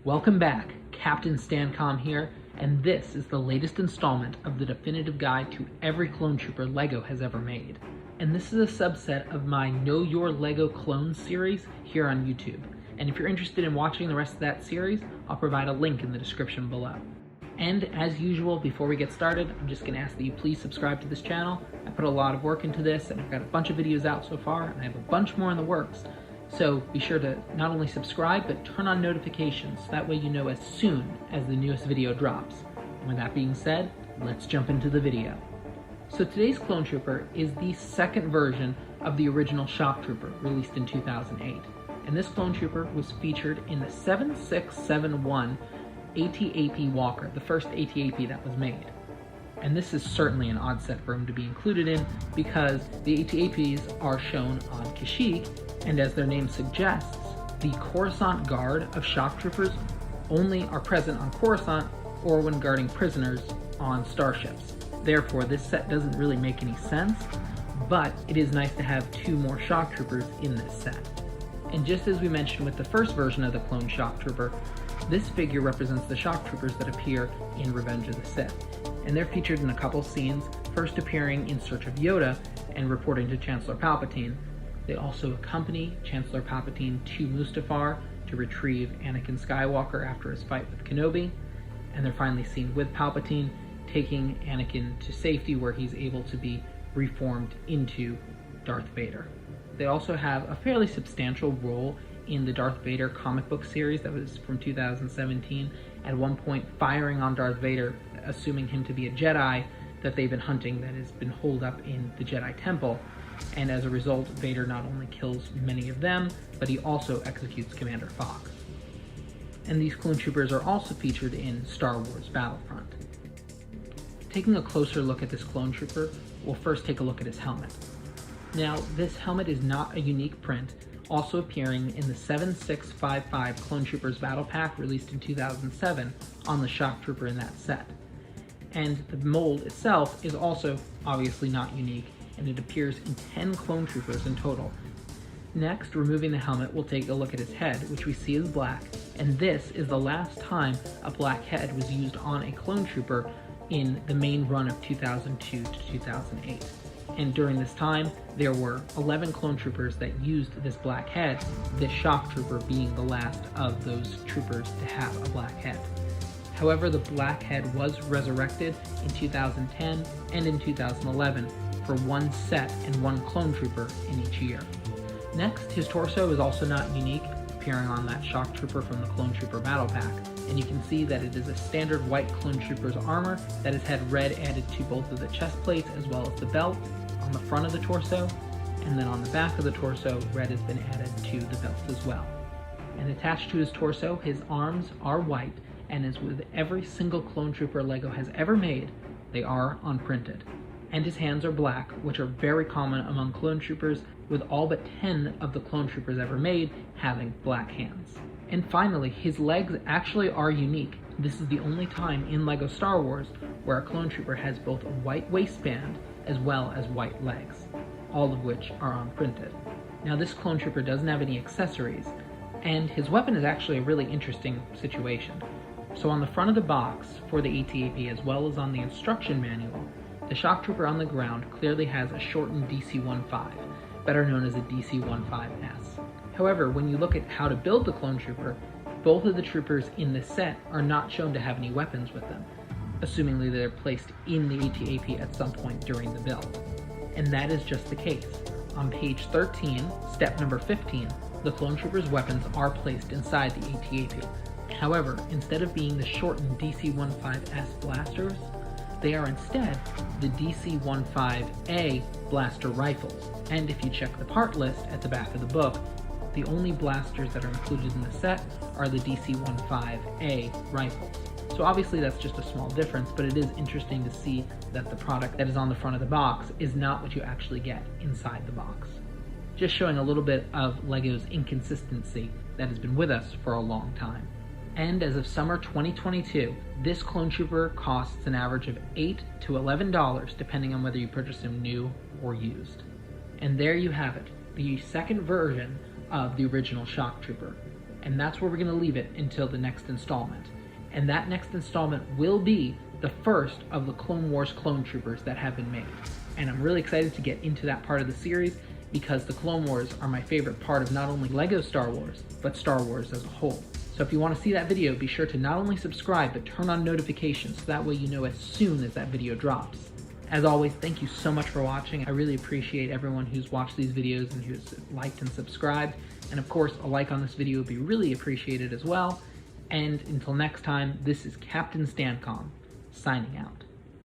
Welcome back, Captain Stancom here, and this is the latest installment of the definitive guide to every clone trooper LEGO has ever made. And this is a subset of my Know Your LEGO Clones series here on YouTube. And if you're interested in watching the rest of that series, I'll provide a link in the description below. And as usual, before we get started, I'm just going to ask that you please subscribe to this channel. I put a lot of work into this, and I've got a bunch of videos out so far, and I have a bunch more in the works. So be sure to not only subscribe, but turn on notifications, so that way you know as soon as the newest video drops. And with that being said, let's jump into the video. So today's Clone Trooper is the second version of the original Shock Trooper, released in 2008. And this Clone Trooper was featured in the 7671 AT-AP Walker, the first AT-AP that was made. And this is certainly an odd set for him to be included in, because the AT-APs are shown on Kashyyyk, and as their name suggests, the Coruscant Guard of Shock Troopers only are present on Coruscant or when guarding prisoners on starships. Therefore, this set doesn't really make any sense, but it is nice to have two more Shock Troopers in this set. And just as we mentioned with the first version of the clone Shock Trooper, this figure represents the Shock Troopers that appear in Revenge of the Sith. And they're featured in a couple scenes, first appearing in search of Yoda and reporting to Chancellor Palpatine. They also accompany Chancellor Palpatine to Mustafar to retrieve Anakin Skywalker after his fight with Kenobi, and they're finally seen with Palpatine taking Anakin to safety, where he's able to be reformed into Darth Vader. They also have a fairly substantial role in the Darth Vader comic book series that was from 2017, at one point firing on Darth Vader, assuming him to be a Jedi that they've been hunting that has been holed up in the Jedi Temple. And as a result, Vader not only kills many of them, but he also executes Commander Fox. And these clone troopers are also featured in Star Wars Battlefront. Taking a closer look at this clone trooper, we'll first take a look at his helmet. Now, this helmet is not a unique print, also appearing in the 7655 Clone Troopers Battle Pack released in 2007 on the Shock Trooper in that set. And the mold itself is also obviously not unique, and it appears in 10 Clone Troopers in total. Next, removing the helmet, we'll take a look at his head, which we see is black, and this is the last time a black head was used on a Clone Trooper in the main run of 2002 to 2008. And during this time, there were 11 Clone Troopers that used this black head, this Shock Trooper being the last of those troopers to have a black head. However, the black head was resurrected in 2010 and in 2011 for one set and one Clone Trooper in each year. Next, his torso is also not unique, appearing on that Shock Trooper from the Clone Trooper Battle Pack, and you can see that it is a standard white Clone Trooper's armor that has had red added to both of the chest plates as well as the belt on the front of the torso, and then on the back of the torso, red has been added to the belt as well. And attached to his torso, his arms are white, and as with every single Clone Trooper LEGO has ever made, they are unprinted. And his hands are black, which are very common among Clone Troopers, with all but 10 of the Clone Troopers ever made having black hands. And finally, his legs actually are unique. This is the only time in LEGO Star Wars where a Clone Trooper has both a white waistband as well as white legs, all of which are unprinted. Now, this Clone Trooper doesn't have any accessories, and his weapon is actually a really interesting situation. So on the front of the box for the AT-AP, as well as on the instruction manual, the Shock Trooper on the ground clearly has a shortened DC-15, better known as a DC-15S. However, when you look at how to build the Clone Trooper, both of the troopers in this set are not shown to have any weapons with them, assumingly they're placed in the AT-AP at some point during the build. And that is just the case. On page 13, step number 15, the Clone Trooper's weapons are placed inside the AT-AP. However, instead of being the shortened DC-15S blasters, they are instead the DC-15A blaster rifles. And if you check the part list at the back of the book, the only blasters that are included in the set are the DC-15A rifles. So obviously that's just a small difference, but it is interesting to see that the product that is on the front of the box is not what you actually get inside the box. Just showing a little bit of LEGO's inconsistency that has been with us for a long time. And as of summer 2022, this Clone Trooper costs an average of $8 to $11, depending on whether you purchase him new or used. And there you have it, the second version of the original Shock Trooper. and that's where we're going to leave it until the next installment. And that next installment will be the first of the Clone Wars clone troopers that have been made. And I'm really excited to get into that part of the series because the Clone Wars are my favorite part of not only LEGO Star Wars, but Star Wars as a whole. So if you want to see that video, be sure to not only subscribe, but turn on notifications so that way you know as soon as that video drops. As always, thank you so much for watching. I really appreciate everyone who's watched these videos and who's liked and subscribed. And of course, a like on this video would be really appreciated as well. And until next time, this is Captain Stancom, signing out.